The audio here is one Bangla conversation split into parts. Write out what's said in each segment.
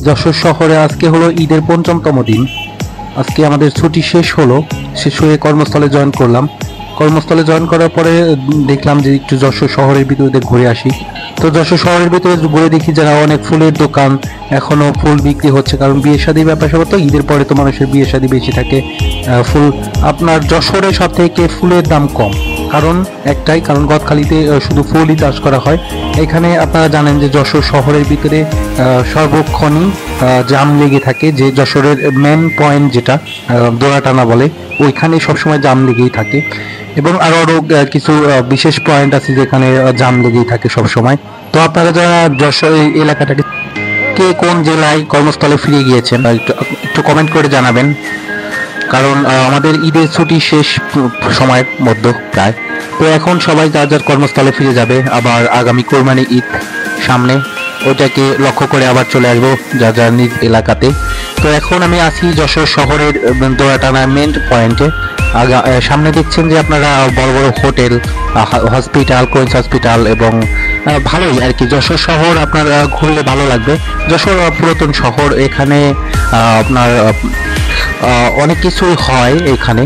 যশোর শহরে আজকে হলো ঈদের পঞ্চমতম দিন। আজকে আমাদের ছুটি শেষ হলো, শেষ হয়ে কর্মস্থলে জয়েন করলাম। কর্মস্থলে জয়েন করার পরে দেখলাম যে একটু যশোর শহরের ভিতরে ঘুরে আসি। তো যশোর শহরের ভিতরে ঘুরে দেখি যারা অনেক ফুলের দোকান, এখনো ফুল বিক্রি হচ্ছে, কারণ বিয়ে শাদী ব্যাপার স্যাপার তো ঈদের পরে তো মানুষের বিয়ে শাদী বেশি থাকে। ফুল আপনার যশোরে সব থেকে ফুলের দাম কম, কারণ একটাই কারণ গদখালিতে শুধু ফুলই চাষ করা হয়। এখানে আপনারা জানেন যে যশোর শহরের ভিতরে সর্বক্ষণই জাম লেগে থাকে, যে যশোরের মেন পয়েন্ট যেটা দোড়াটানা বলে, ওইখানে সবসময় জাম লেগেই থাকে। এবং আরো কিছু বিশেষ পয়েন্ট আছে যেখানে জাম লেগেই থাকে সব সময়। তো আপনারা যারা যশোর এই এলাকাটাকে কে কোন জেলায় কর্মস্থলে ফিরে গিয়েছেন একটু একটু কমেন্ট করে জানাবেন, কারণ আমাদের ঈদের ছুটি শেষ সময়ের মধ্যে প্রায়। তো এখন সবাই যার যার কর্মস্থলে ফিরে যাবে, আবার আগামী কোরবানি ঈদ সামনে, ওটাকে লক্ষ্য করে আবার চলে আসবো যার যার নিজ এলাকাতে। তো এখন আমি আছি যশোর শহরের দোড়াটানা মেন পয়েন্টে। সামনে দেখছেন যে আপনারা বড় বড় হোটেল, হসপিটাল, কোয়েন্স হসপিটাল, এবং ভালোই আর কি। যশোর শহর আপনার ঘুরলে ভালো লাগবে। যশোর পুরাতন শহর, এখানে আপনার অনেক কিছু হয় এখানে।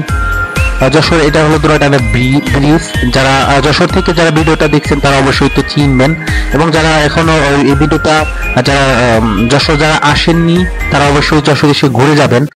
যশোর এটা হলো দোড়াটানা ব্রিজ। যারা যশোর থেকে যারা ভিডিওটা দেখছেন তারা অবশ্যই তো চিনবেন, এবং যারা এখনো এই ভিডিওটা যারা যশোর যারা আসেননি তারা অবশ্যই যশোর এসে ঘুরে যাবেন।